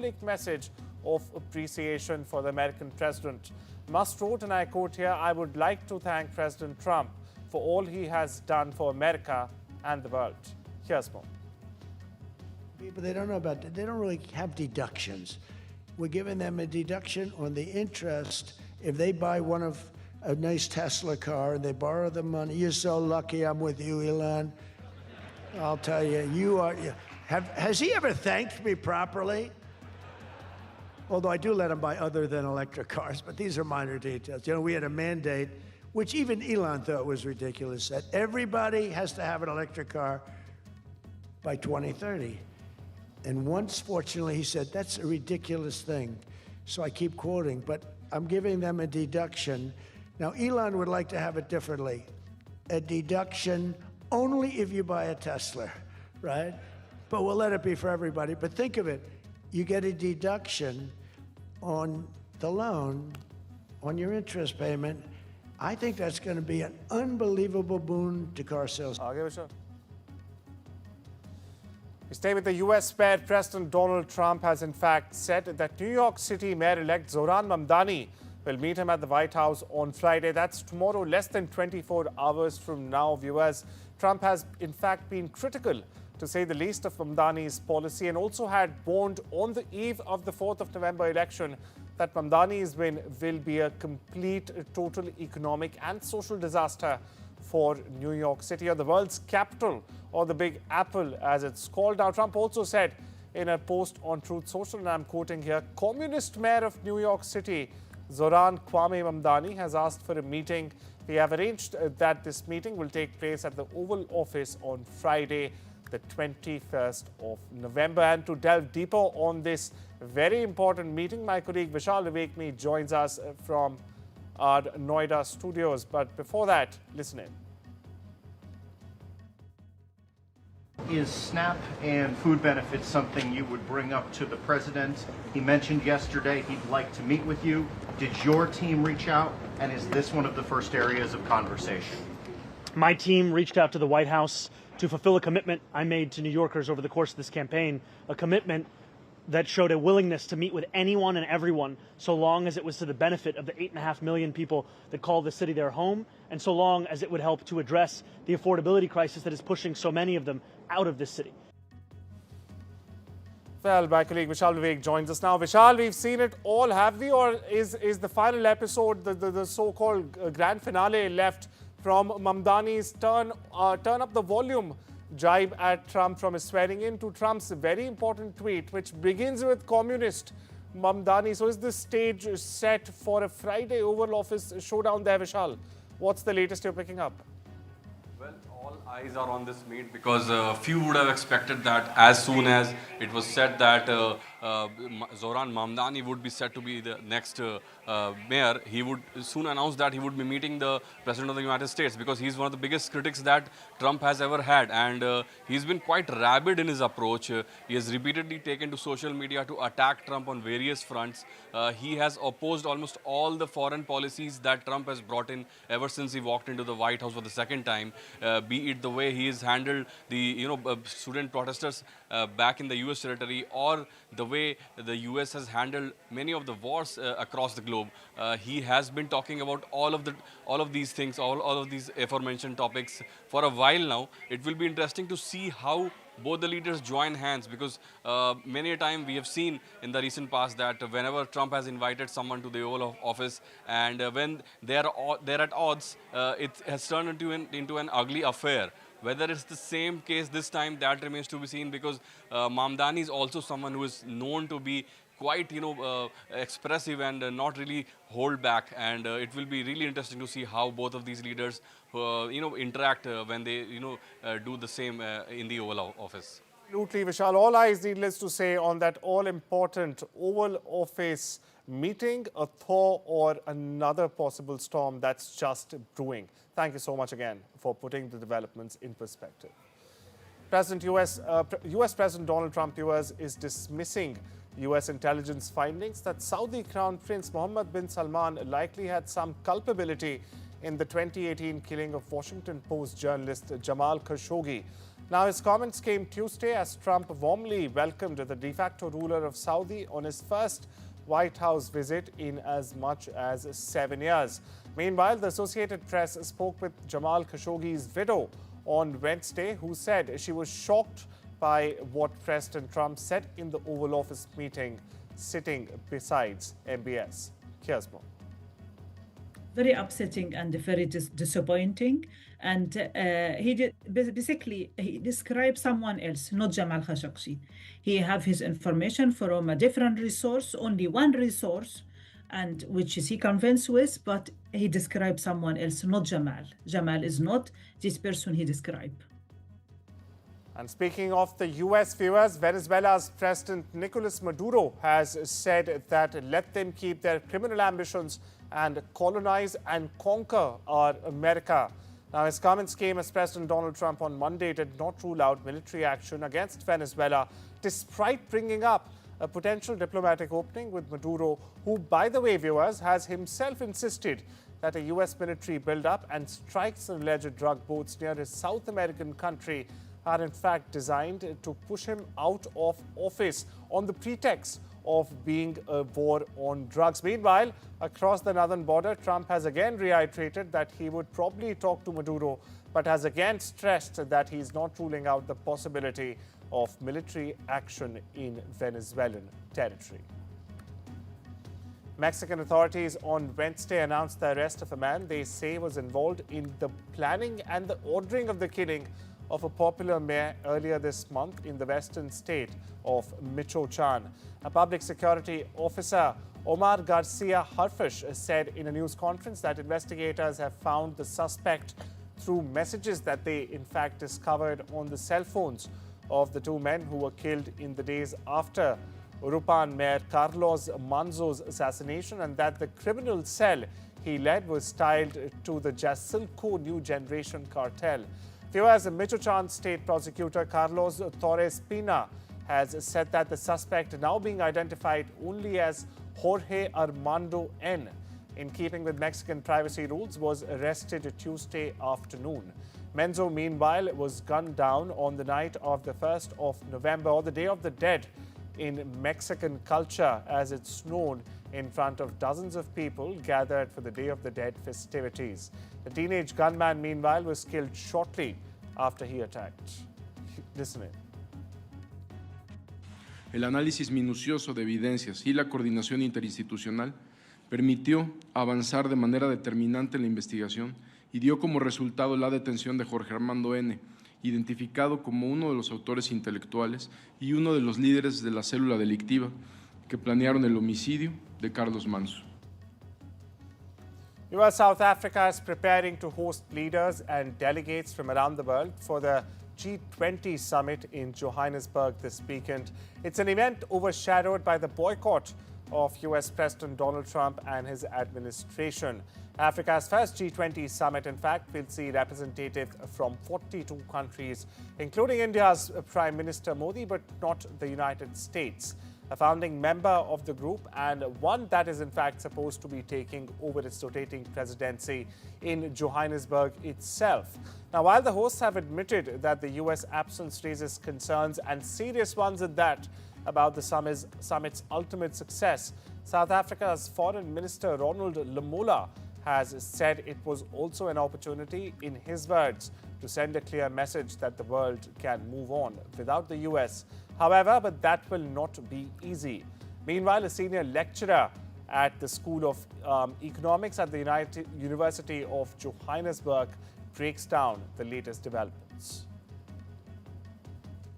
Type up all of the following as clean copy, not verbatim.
public message of appreciation for the American president. Musk wrote, and I quote here, "I would like to thank President Trump for all he has done for America and the world." Here's more. People, they don't know about that. They don't really have deductions. We're giving them a deduction on the interest if they buy a nice Tesla car and they borrow the money. You're so lucky I'm with you, Elon. I'll tell you, has he ever thanked me properly? Although I do let him buy other than electric cars, but these are minor details. You know, we had a mandate, which even Elon thought was ridiculous, that everybody has to have an electric car by 2030. And once, fortunately, he said, that's a ridiculous thing. So I keep quoting, but I'm giving them a deduction. Now, Elon would like to have it differently. A deduction only if you buy a Tesla, right? But we'll let it be for everybody. But think of it. You get a deduction on the loan, on your interest payment. I think that's going to be an unbelievable boon to car sales. We stay with the U.S. President Donald Trump has in fact said that New York City Mayor-elect Zohran Mamdani will meet him at the White House on Friday. That's tomorrow, less than 24 hours from now, viewers. Trump has in fact been critical, to say the least, of Mamdani's policy and also had warned on the eve of the 4th of November election that Mamdani's win will be a complete, total economic and social disaster for New York City, or the world's capital, or the Big Apple as it's called. Now, Trump also said in a post on Truth Social, and I'm quoting here, "Communist Mayor of New York City, Zohran Kwame Mamdani, has asked for a meeting. We have arranged that this meeting will take place at the Oval Office on Friday, the 21st of November. And to delve deeper on this very important meeting, my colleague Vishal Vivekmi joins us from our Noida studios. But before that, listen in. Is SNAP and food benefits something you would bring up to the president? He mentioned yesterday he'd like to meet with you. Did your team reach out? And is this one of the first areas of conversation? My team reached out to the White House to fulfill a commitment I made to New Yorkers over the course of this campaign, a commitment that showed a willingness to meet with anyone and everyone, so long as it was to the benefit of the 8.5 million people that call the city their home, and so long as it would help to address the affordability crisis that is pushing so many of them out of this city. Well, my colleague Vishal Vivek joins us now. Vishal, we've seen it all, have we? Or is the final episode, the so-called grand finale, left from Mamdani's turn up the volume jibe at Trump, from his swearing in to Trump's very important tweet, which begins with "communist Mamdani"? So is this stage set for a Friday Oval Office showdown there, Vishal? What's the latest you're picking up? Well, all eyes are on this meet because few would have expected that as soon as it was said that Zohran Mamdani would be set to be the next mayor, he would soon announce that he would be meeting the President of the United States, because he's one of the biggest critics that Trump has ever had, and he's been quite rabid in his approach. He has repeatedly taken to social media to attack Trump on various fronts. He has opposed almost all the foreign policies that Trump has brought in ever since he walked into the White House for the second time, be it the way he has handled the student protesters back in the U.S. territory, or the way the U.S. has handled many of the wars across the globe. He has been talking about all of these things, all of these aforementioned topics for a while now. It will be interesting to see how both the leaders join hands, because many a time we have seen in the recent past that whenever Trump has invited someone to the Oval Office, and when they're at odds, it has turned into an ugly affair. Whether it's the same case this time, that remains to be seen, because Mamdani is also someone who is known to be quite, expressive and not really hold back. And it will be really interesting to see how both of these leaders, interact when they, do the same in the Oval Office. Absolutely, Vishal. All eyes, needless to say, on that all-important Oval Office meeting, a thaw or another possible storm that's just brewing. Thank you so much again for putting the developments in perspective. U.S. President Donald Trump, viewers, is dismissing U.S. intelligence findings that Saudi Crown Prince Mohammed bin Salman likely had some culpability in the 2018 killing of Washington Post journalist Jamal Khashoggi. Now, his comments came Tuesday as Trump warmly welcomed the de facto ruler of Saudi on his first White House visit in as much as 7 years. Meanwhile, the Associated Press spoke with Jamal Khashoggi's widow on Wednesday, who said she was shocked by what President Trump said in the Oval Office meeting, sitting beside MBS. Here's more. Very upsetting and very disappointing. And basically, he described someone else, not Jamal Khashoggi. He have his information from a different resource, only one resource, and which is he convinced with, but he described someone else, not Jamal. Jamal is not this person he described. And speaking of the U.S. viewers, Venezuela's President Nicolas Maduro has said that let them keep their criminal ambitions and colonize and conquer our America. Now, his comments came as President Donald Trump on Monday did not rule out military action against Venezuela, despite bringing up a potential diplomatic opening with Maduro, who, by the way, viewers, has himself insisted that a U.S. military buildup and strikes on alleged drug boats near his South American country are in fact designed to push him out of office on the pretext of being a war on drugs. Meanwhile, across the northern border, Trump has again reiterated that he would probably talk to Maduro, but has again stressed that he's not ruling out the possibility of military action in Venezuelan territory. Mexican authorities on Wednesday announced the arrest of a man they say was involved in the planning and the ordering of the killing of a popular mayor earlier this month in the western state of Michoacan. A public security officer, Omar Garcia Harfush, said in a news conference that investigators have found the suspect through messages that they in fact discovered on the cell phones of the two men who were killed in the days after Urupan Mayor Carlos Manzo's assassination, and that the criminal cell he led was tied to the Jasilco New Generation cartel. Viewers, Michoacan State Prosecutor Carlos Torres Pina has said that the suspect, now being identified only as Jorge Armando N., in keeping with Mexican privacy rules, was arrested Tuesday afternoon. Menzo, meanwhile, was gunned down on the night of the 1st of November, or the Day of the Dead in Mexican culture, as it's known, in front of dozens of people gathered for the Day of the Dead festivities. The teenage gunman, meanwhile, was killed shortly after he attacked. Listen in. El análisis minucioso de evidencias y la coordinación interinstitucional permitió avanzar de manera determinante en la investigación y dio como resultado la detención de Jorge Armando N., identificado como uno de los autores intelectuales y uno de los líderes de la célula delictiva que planearon el homicidio de Carlos Manzo. U.S. South Africa is preparing to host leaders and delegates from around the world for the G20 summit in Johannesburg this weekend. It's an event overshadowed by the boycott of U.S. President Donald Trump and his administration. Africa's first G20 summit, in fact, will see representatives from 42 countries, including India's Prime Minister Modi, but not the United States, a founding member of the group and one that is in fact supposed to be taking over its rotating presidency in Johannesburg itself. Now, while the hosts have admitted that the U.S. absence raises concerns, and serious ones at that, about the summit's ultimate success, South Africa's Foreign Minister Ronald Lamola has said it was also an opportunity, in his words, to send a clear message that the world can move on without the U.S. However, but that will not be easy. Meanwhile, a senior lecturer at the School of Economics at the University of Johannesburg breaks down the latest developments.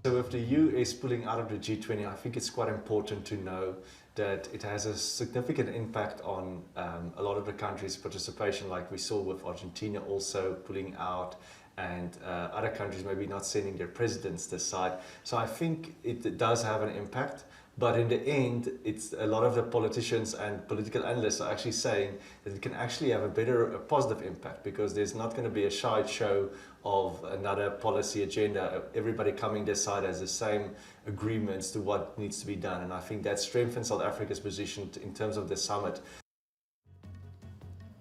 So with the US pulling out of the G20, I think it's quite important to know that it has a significant impact on a lot of the countries' participation, like we saw with Argentina also pulling out, and other countries maybe not sending their presidents this side. So I think it does have an impact. But in the end, it's a lot of the politicians and political analysts are actually saying that it can actually have a positive impact, because there's not going to be a side show of another policy agenda. Everybody coming this side has the same agreements to what needs to be done. And I think that strengthens South Africa's position in terms of the summit.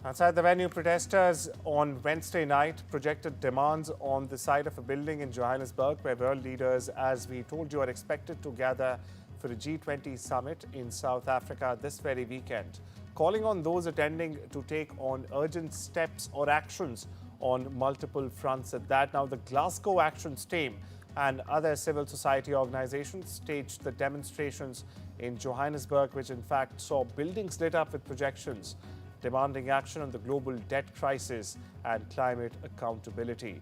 Outside the venue, protesters on Wednesday night projected demands on the side of a building in Johannesburg, where world leaders, as we told you, are expected to gather for a G20 summit in South Africa this very weekend, calling on those attending to take on urgent steps or actions on multiple fronts at that. Now, the Glasgow Actions team and other civil society organizations staged the demonstrations in Johannesburg, which in fact saw buildings lit up with projections demanding action on the global debt crisis and climate accountability.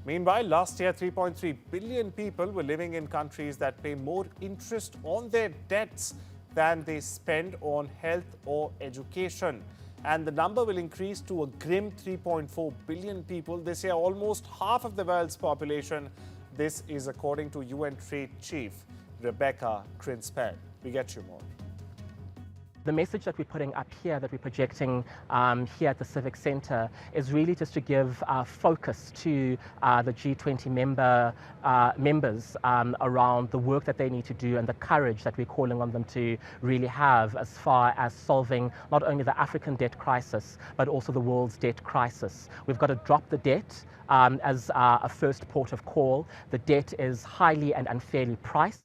Meanwhile, last year, 3.3 billion people were living in countries that pay more interest on their debts than they spend on health or education. And the number will increase to a grim 3.4 billion people this year, almost half of the world's population. This is according to UN Trade Chief Rebecca Crinspan. We get you more. The message that we're putting up here, that we're projecting here at the Civic Centre, is really just to give focus to the G20 members around the work that they need to do and the courage that we're calling on them to really have as far as solving not only the African debt crisis, but also the world's debt crisis. We've got to drop the debt as a first port of call. The debt is highly and unfairly priced.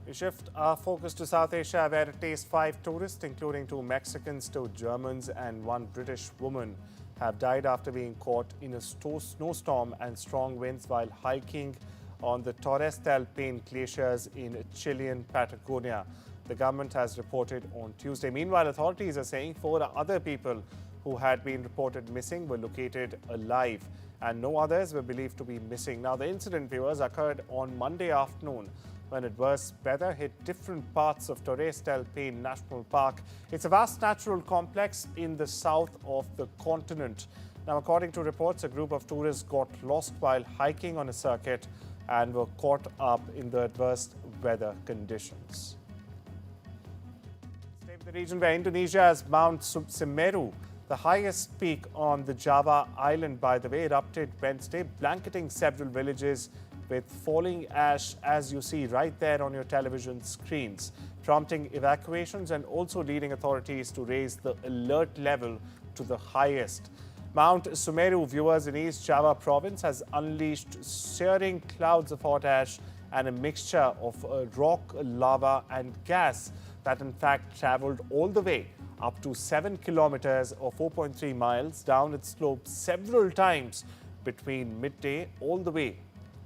We shift our focus to South Asia, where at least 5 tourists, including 2 Mexicans, 2 Germans and 1 British woman, have died after being caught in a snowstorm and strong winds while hiking on the Torres del Paine glaciers in Chilean Patagonia. The government has reported on Tuesday. Meanwhile, authorities are saying 4 other people who had been reported missing were located alive, and no others were believed to be missing. Now, the incident, viewers, occurred on Monday afternoon when adverse weather hit different parts of Torres del Paine National Park. It's a vast natural complex in the south of the continent. Now, according to reports, a group of tourists got lost while hiking on a circuit and were caught up in the adverse weather conditions. Stay with the region, where Indonesia's Mount Semeru, the highest peak on the Java island, by the way, erupted Wednesday, blanketing several villages with falling ash, as you see right there on your television screens, prompting evacuations and also leading authorities to raise the alert level to the highest. Mount Semeru, viewers, in East Java province has unleashed searing clouds of hot ash and a mixture of rock, lava and gas that in fact traveled all the way up to 7 kilometers or 4.3 miles down its slope several times between midday all the way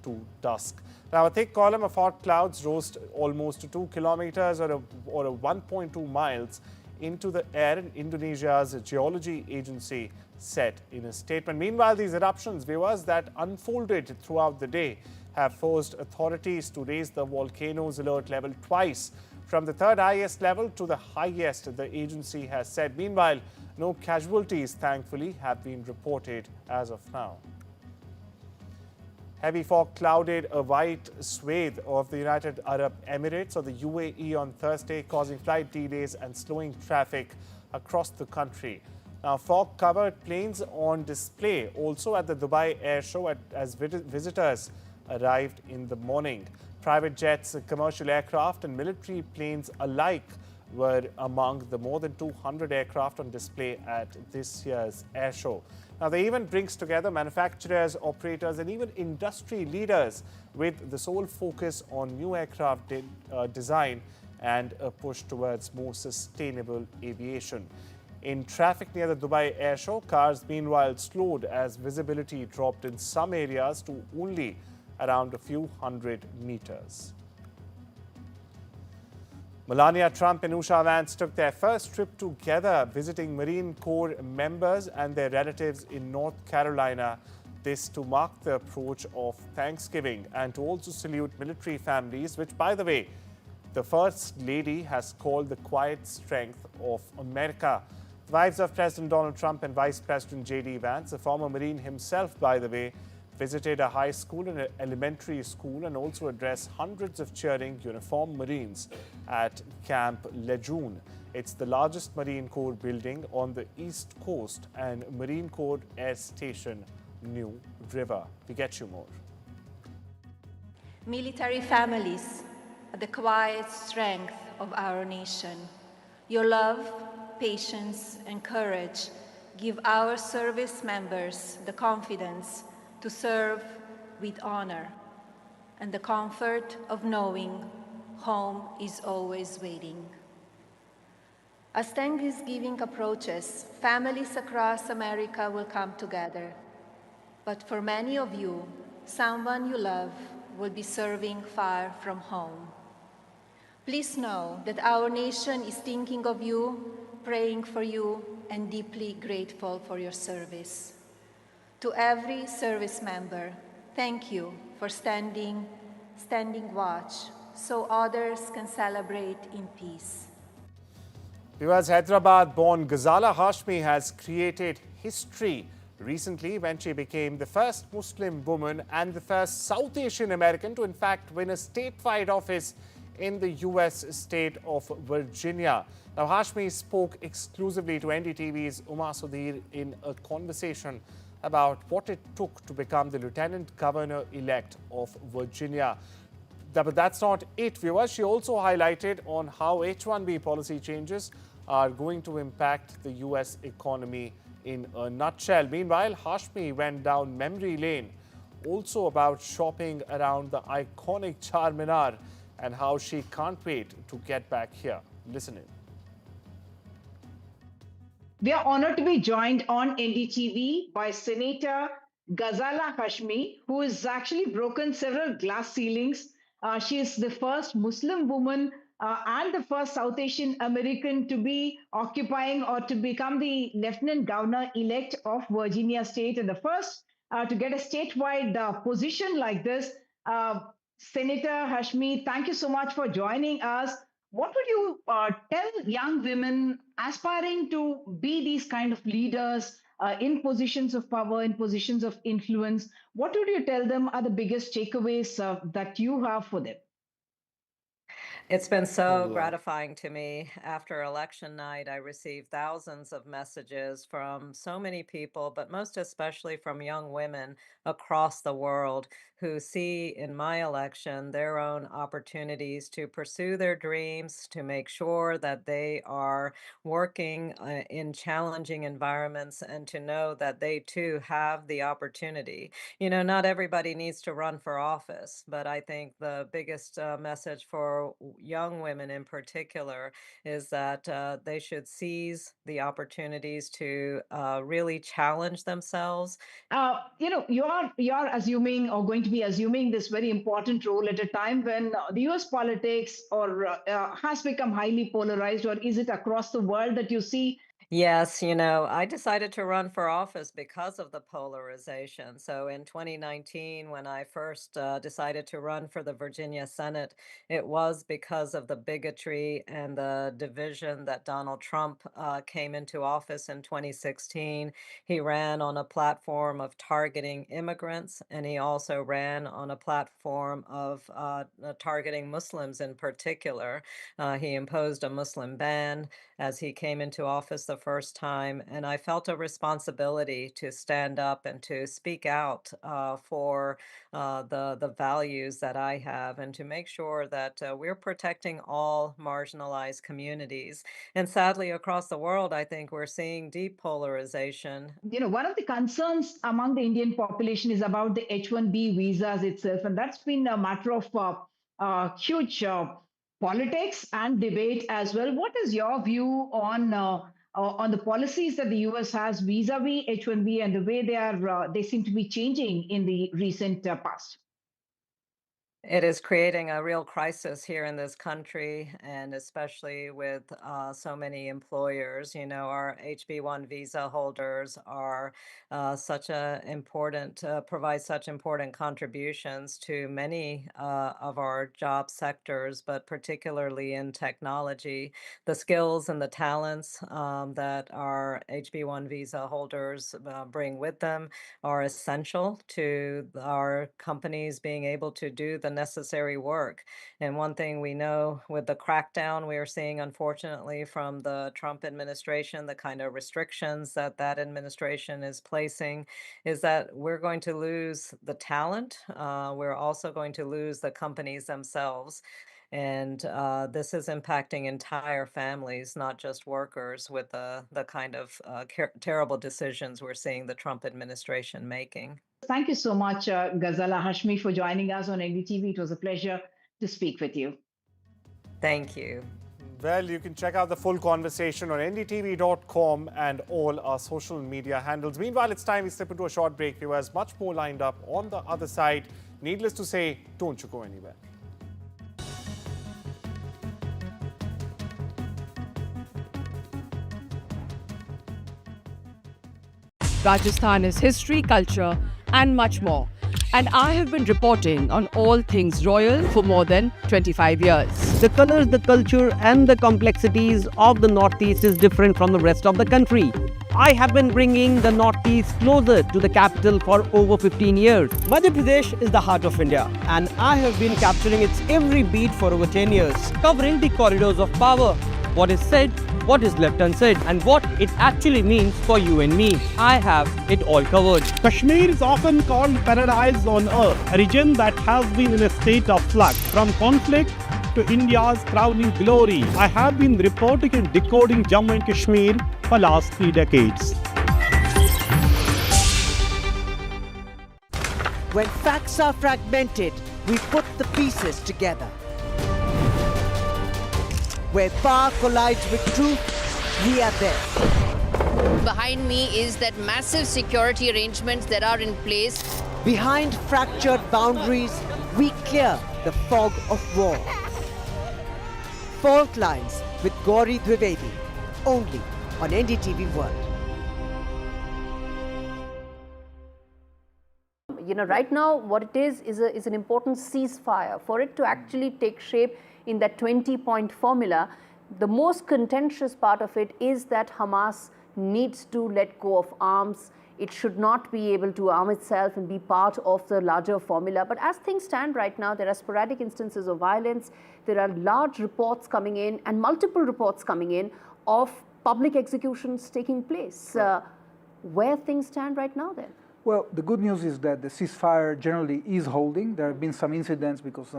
to dusk. Now, a thick column of hot clouds rose almost 2 kilometers or 1.2 miles into the air, Indonesia's geology agency said in a statement. Meanwhile, these eruptions, viewers, that unfolded throughout the day have forced authorities to raise the volcano's alert level twice, from the 3rd highest level to the highest, the agency has said. Meanwhile, no casualties, thankfully, have been reported as of now. Heavy fog clouded a wide swathe of the United Arab Emirates or the UAE on Thursday, causing flight delays and slowing traffic across the country. Now, fog-covered planes on display also at the Dubai Air Show as visitors arrived in the morning. Private jets, commercial aircraft and military planes alike were among the more than 200 aircraft on display at this year's air show. Now, the event brings together manufacturers, operators and even industry leaders with the sole focus on new aircraft design and a push towards more sustainable aviation. In traffic near the Dubai Air Show, cars meanwhile slowed as visibility dropped in some areas to only around a few hundred meters. Melania Trump and Usha Vance took their first trip together, visiting Marine Corps members and their relatives in North Carolina. This to mark the approach of Thanksgiving and to also salute military families, which, by the way, the First Lady has called the quiet strength of America. The wives of President Donald Trump and Vice President J.D. Vance, a former Marine himself, by the way, visited a high school and an elementary school and also addressed hundreds of cheering uniformed Marines at Camp Lejeune. It's the largest Marine Corps building on the East Coast and Marine Corps Air Station, New River. We get you more. Military families are the quiet strength of our nation. Your love, patience, and courage give our service members the confidence to serve with honor and the comfort of knowing home is always waiting. As Thanksgiving approaches, families across America will come together. But for many of you, someone you love will be serving far from home. Please know that our nation is thinking of you, praying for you, and deeply grateful for your service. To every service member, thank you for standing watch so others can celebrate in peace. U.S. Hyderabad-born Ghazala Hashmi has created history recently when she became the first Muslim woman and the first South Asian American to in fact win a statewide office in the U.S. state of Virginia. Now, Hashmi spoke exclusively to NDTV's Uma Sudhir in a conversation about what it took to become the Lieutenant Governor-elect of Virginia. But that's not it, viewers. She also highlighted on how H-1B policy changes are going to impact the U.S. economy in a nutshell. Meanwhile, Hashmi went down memory lane, also about shopping around the iconic Charminar and how she can't wait to get back here. Listen in. We are honored to be joined on NDTV by Senator Ghazala Hashmi, who has actually broken several glass ceilings. She is the first Muslim woman and the first South Asian American to be occupying or to become the Lieutenant Governor-elect of Virginia State, and the first to get a statewide position like this. Senator Hashmi, thank you so much for joining us. What would you tell young women aspiring to be these kind of leaders in positions of power, in positions of influence? What would you tell them are the biggest takeaways that you have for them? It's been so gratifying to me. After election night, I received thousands of messages from so many people, but most especially from young women across the world who see in my election their own opportunities to pursue their dreams, to make sure that they are working in challenging environments, and to know that they too have the opportunity. You know, not everybody needs to run for office, but I think the biggest message for young women in particular is that they should seize the opportunities to really challenge themselves. You know, you're assuming or going to be assuming this very important role at a time when the U.S. politics or has become highly polarized, or is it across the world that you see? Yes, you know, I decided to run for office because of the polarization. So in 2019, when I first decided to run for the Virginia Senate, it was because of the bigotry and the division that Donald Trump came into office in 2016. He ran on a platform of targeting immigrants, and he also ran on a platform of targeting Muslims in particular. He imposed a Muslim ban as he came into office the first time, and I felt a responsibility to stand up and to speak out for the values that I have, and to make sure that we're protecting all marginalized communities. And sadly, across the world, I think we're seeing deep polarization. You know, one of the concerns among the Indian population is about the H-1B visas itself, and that's been a matter of huge politics and debate as well. What is your view on the policies that the U.S. has vis-a-vis H-1B and the way they seem to be changing in the recent past? It is creating a real crisis here in this country, and especially with so many employers. You know, our HB1 visa holders are such a important, provide such important contributions to many of our job sectors, but particularly in technology. The skills and the talents that our HB1 visa holders bring with them are essential to our companies being able to do the necessary work. And one thing we know with the crackdown we are seeing, unfortunately, from the Trump administration, the kind of restrictions that that administration is placing, is that we're going to lose the talent. We're also going to lose the companies themselves. And this is impacting entire families, not just workers, with the kind of terrible decisions we're seeing the Trump administration making. Thank you so much, Ghazala Hashmi, for joining us on NDTV. It was a pleasure to speak with you. Thank you. Well, you can check out the full conversation on ndtv.com and all our social media handles. Meanwhile, it's time we step into a short break. Viewers, much more lined up on the other side. Needless to say, don't you go anywhere. Rajasthan is history, culture, and much more. And I have been reporting on all things royal for more than 25 years. The colors, the culture, and the complexities of the Northeast is different from the rest of the country. I have been bringing the Northeast closer to the capital for over 15 years. Madhya Pradesh is the heart of India, and I have been capturing its every beat for over 10 years, covering the corridors of power, what is said, what is left unsaid, and what it actually means for you and me. I have it all covered. Kashmir is often called paradise on earth, a region that has been in a state of flux from conflict to India's crowning glory. I have been reporting and decoding Jammu and Kashmir for last 3 decades. When facts are fragmented, we put the pieces together. Where power collides with truth, we are there. Behind me is that massive security arrangements that are in place. Behind fractured boundaries, we clear the fog of war. Fault Lines with Gauri Dwivedi, only on NDTV World. You know, right now what it is an important ceasefire. For it to actually take shape in that 20-point formula, the most contentious part of it is that Hamas needs to let go of arms. It should not be able to arm itself and be part of the larger formula. But as things stand right now, there are sporadic instances of violence. There are large reports coming in and multiple reports coming in of public executions taking place. Where things stand right now then? Well, the good news is that the ceasefire generally is holding. There have been some incidents because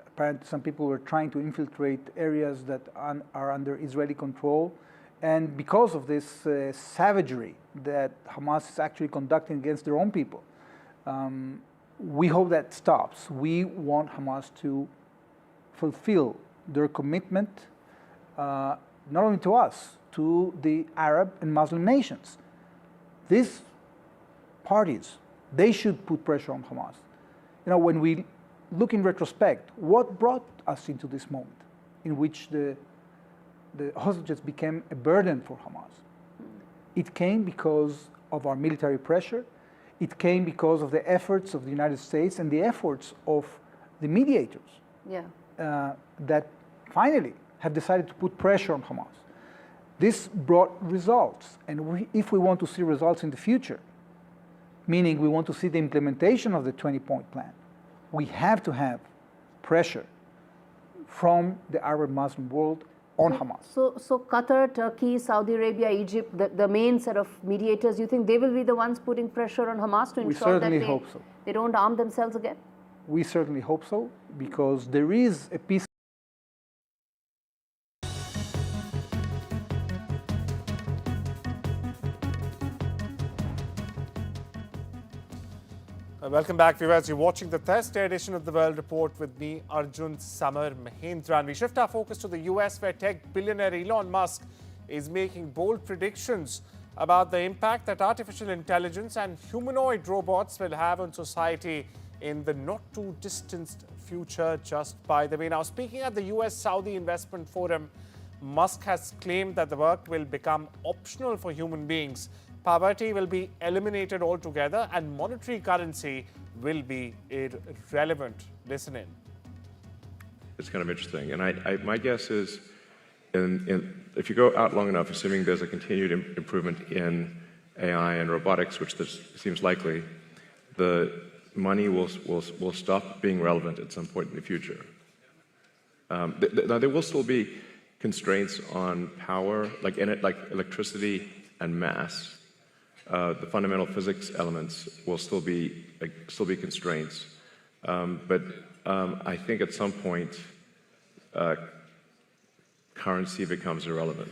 apparently some people were trying to infiltrate areas that are under Israeli control. And because of this savagery that Hamas is actually conducting against their own people, we hope that stops. We want Hamas to fulfill their commitment, not only to us, to the Arab and Muslim nations. These parties, they should put pressure on Hamas. You know, when we look in retrospect, what brought us into this moment in which the hostages became a burden for Hamas? It came because of our military pressure. It came because of the efforts of the United States and the efforts of the mediators that finally have decided to put pressure on Hamas. This brought results, and if we want to see results in the future, meaning we want to see the implementation of the 20-point plan, we have to have pressure from the Arab Muslim world on Hamas. So Qatar, Turkey, Saudi Arabia, Egypt, the main set of mediators, you think they will be the ones putting pressure on Hamas to ensure that they don't arm themselves again? We certainly hope so, because there is a peace. Welcome back, viewers. You're watching the Thursday edition of the World Report with me, Arjun Samar Mahendran. We shift our focus to the US, where tech billionaire Elon Musk is making bold predictions about the impact that artificial intelligence and humanoid robots will have on society in the not-too-distant future, just by the way. Now, speaking at the US-Saudi Investment Forum, Musk has claimed that the work will become optional for human beings. Poverty will be eliminated altogether and monetary currency will be irrelevant. Listen in. It's kind of interesting. And my guess is, if you go out long enough, assuming there's a continued improvement in AI and robotics, which seems likely, the money will stop being relevant at some point in the future. Now, there will still be constraints on power, like electricity and mass. The fundamental physics elements will still be constraints, but I think at some point currency becomes irrelevant.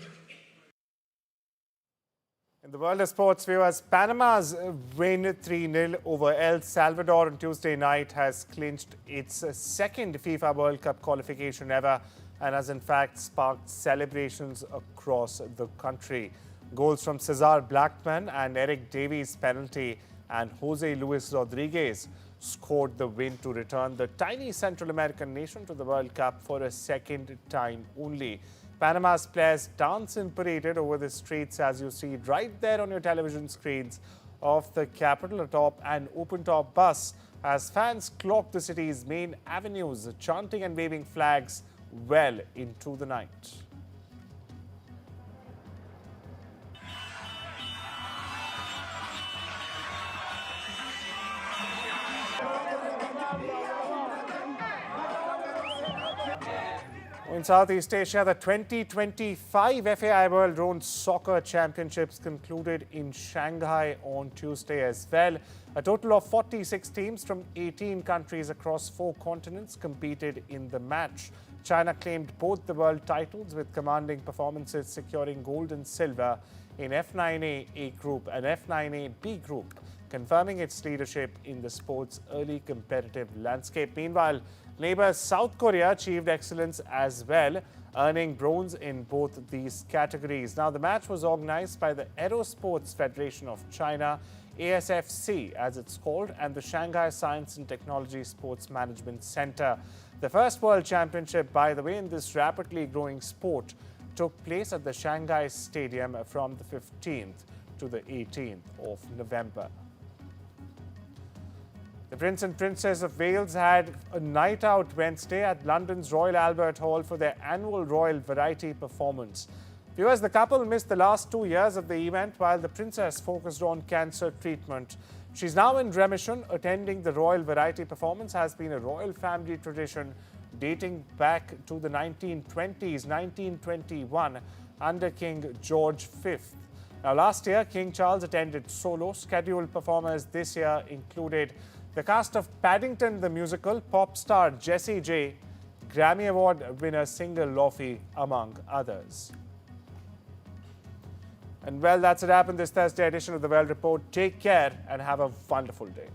In the world of sports, viewers, Panama's win 3-0 over El Salvador on Tuesday night has clinched its second FIFA World Cup qualification ever and has in fact sparked celebrations across the country. Goals from Cesar Blackman and Eric Davies' penalty and Jose Luis Rodriguez scored the win to return the tiny Central American nation to the World Cup for a second time only. Panama's players danced and paraded over the streets, as you see right there on your television screens, of the capital atop an open-top bus as fans clocked the city's main avenues, chanting and waving flags well into the night. In Southeast Asia, the 2025 FAI World Drone Soccer Championships concluded in Shanghai on Tuesday as well. A total of 46 teams from 18 countries across 4 continents competed in the match. China claimed both the world titles with commanding performances, securing gold and silver in F9A A group and F9A B group, confirming its leadership in the sport's early competitive landscape. Meanwhile, neighbor South Korea achieved excellence as well, earning bronze in both these categories. Now, the match was organized by the Aerosports Federation of China, ASFC as it's called, and the Shanghai Science and Technology Sports Management Center. The first World Championship, by the way, in this rapidly growing sport took place at the Shanghai Stadium from the 15th to the 18th of November. The Prince and Princess of Wales had a night out Wednesday at London's Royal Albert Hall for their annual Royal Variety performance. Viewers, the couple missed the last 2 years of the event while the princess focused on cancer treatment. She's now in remission. Attending the Royal Variety performance has been a royal family tradition dating back to the 1920s, 1921, under King George V. Now, last year, King Charles attended solo. Scheduled performers this year included the cast of Paddington the Musical, pop star Jessie J, Grammy Award winner singer Lofi, among others. And well, that's a wrap in this Thursday edition of the World Report. Take care and have a wonderful day.